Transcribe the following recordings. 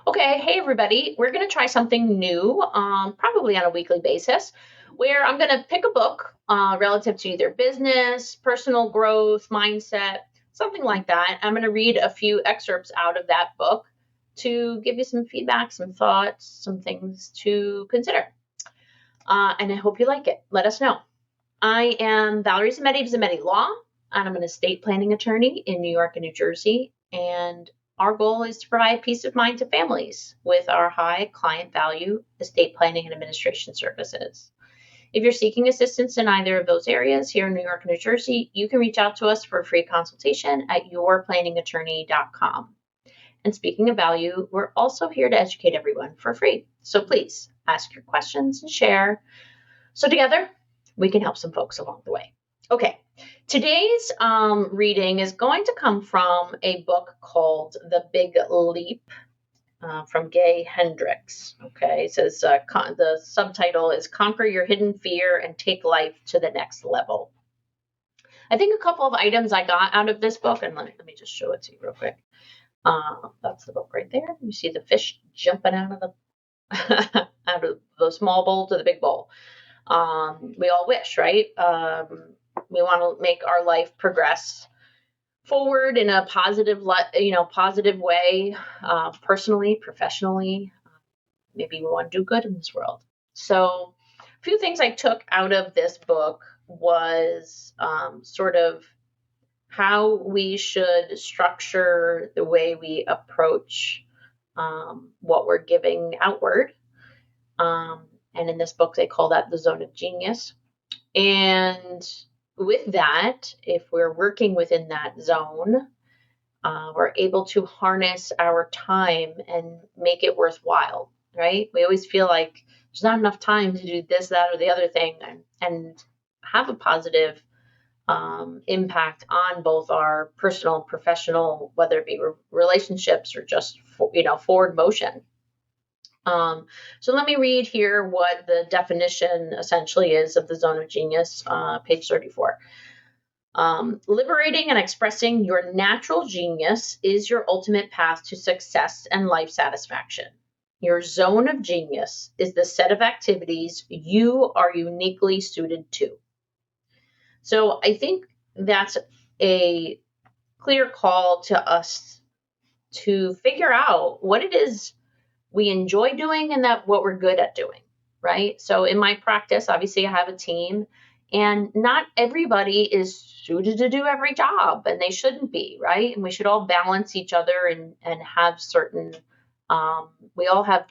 Okay, hey everybody. We're going to try something new, probably on a weekly basis, where I'm going to pick a book relative to either business, personal growth, mindset, something like that. I'm going to read a few excerpts out of that book to give you some feedback, some thoughts, some things to consider. And I hope you like it. Let us know. I am Valerie Zammitti of zammittilaw, and I'm an estate planning attorney in New York and New Jersey. And our goal is to provide peace of mind to families with our high client value estate planning and administration services. If you're seeking assistance in either of those areas here in New York and New Jersey, you can reach out to us for a free consultation at yourplanningattorney.com. And speaking of value, we're also here to educate everyone for free. So please ask your questions and share. So together, we can help some folks along the way. Okay, today's reading is going to come from a book called The Big Leap from Gay Hendricks. Okay, it says the subtitle is Conquer Your Hidden Fear and Take Life to the Next Level. I think a couple of items I got out of this book, and let me just show it to you real quick. That's the book right there. You see the fish jumping out of the small bowl to the big bowl. We all wish, right? We want to make our life progress forward in a positive way, personally, professionally. Maybe we want to do good in this world. So a few things I took out of this book was sort of how we should structure the way we approach what we're giving outward. And in this book, they call that the zone of genius. And with that, if we're working within that zone, we're able to harness our time and make it worthwhile, right? We always feel like there's not enough time to do this, that, or the other thing, and have a positive impact on both our personal and professional, whether it be relationships or just forward motion. So let me read here what the definition essentially is of the zone of genius, page 34. Liberating and expressing your natural genius is your ultimate path to success and life satisfaction. Your zone of genius is the set of activities you are uniquely suited to. So I think that's a clear call to us to figure out what it is we enjoy doing and that what we're good at doing, right? So in my practice, obviously I have a team, and not everybody is suited to do every job, and they shouldn't be, right? And we should all balance each other and have certain, we all have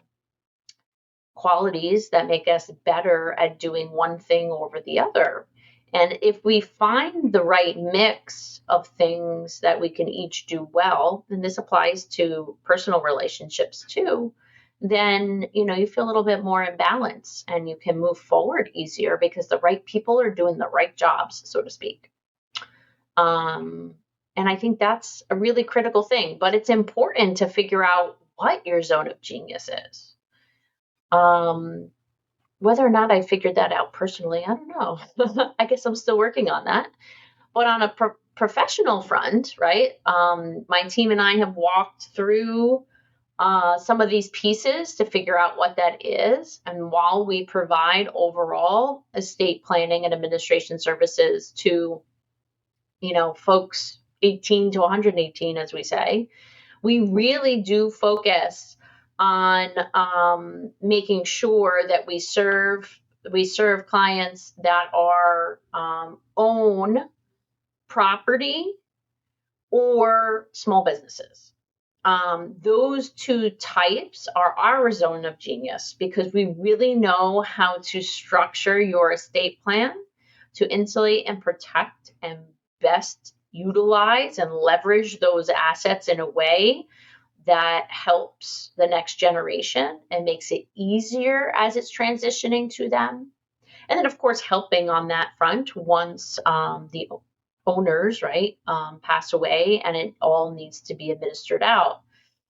qualities that make us better at doing one thing over the other. And if we find the right mix of things that we can each do well, and this applies to personal relationships too, then, you feel a little bit more in balance and you can move forward easier because the right people are doing the right jobs, so to speak. And I think that's a really critical thing, but it's important to figure out what your zone of genius is. Whether or not I figured that out personally, I don't know. I guess I'm still working on that. But on a professional front, right, my team and I have walked through some of these pieces to figure out what that is. And while we provide overall estate planning and administration services to, folks 18 to 118, as we say, we really do focus on making sure that we serve clients that are own property or small businesses. Those two types are our zone of genius because we really know how to structure your estate plan to insulate and protect and best utilize and leverage those assets in a way that helps the next generation and makes it easier as it's transitioning to them. And then, of course, helping on that front once the owners, right, pass away and it all needs to be administered out.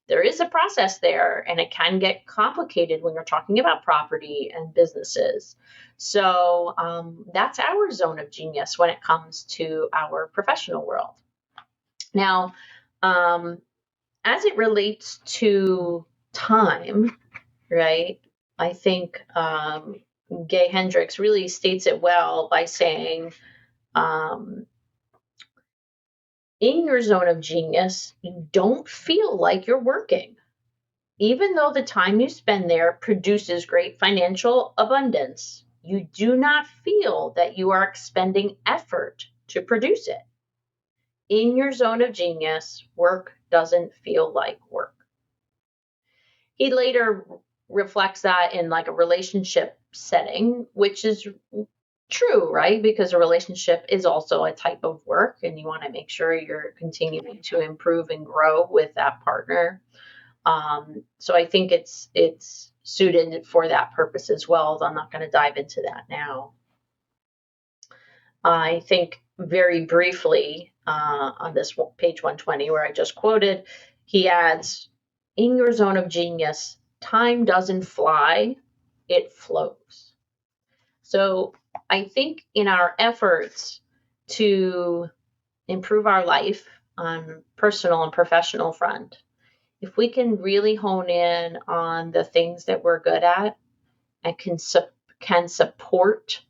There is a process there, and it can get complicated when you're talking about property and businesses. So that's our zone of genius when it comes to our professional world. Now, as it relates to time, right? I think Gay Hendricks really states it well by saying, in your zone of genius, you don't feel like you're working. Even though the time you spend there produces great financial abundance, you do not feel that you are expending effort to produce it. In your zone of genius, work doesn't feel like work. He later reflects that in like a relationship setting, which is true, right? Because a relationship is also a type of work, and you want to make sure you're continuing to improve and grow with that partner. So I think it's suited for that purpose as well. I'm not going to dive into that now. I think very briefly on this page 120 where I just quoted, he adds, in your zone of genius, time doesn't fly, it flows. So I think in our efforts to improve our life on personal and professional front, if we can really hone in on the things that we're good at and can support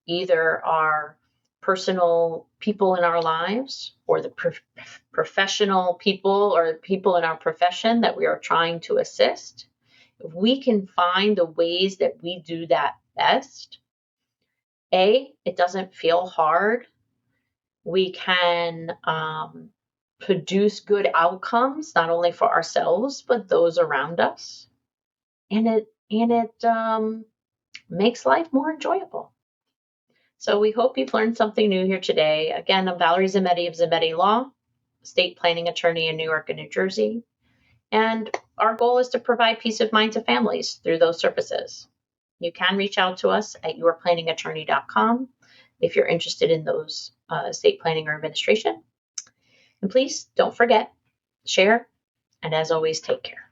either our personal people in our lives or the professional people or people in our profession that we are trying to assist, if we can find the ways that we do that best, it doesn't feel hard. We can produce good outcomes, not only for ourselves, but those around us. And it makes life more enjoyable. So we hope you've learned something new here today. Again, I'm Valerie Zammitti of 𝗟𝗏, estate planning attorney in New York and New Jersey. And our goal is to provide peace of mind to families through those services. You can reach out to us at yourplanningattorney.com if you're interested in those estate planning or administration. And please don't forget, share, and as always, take care.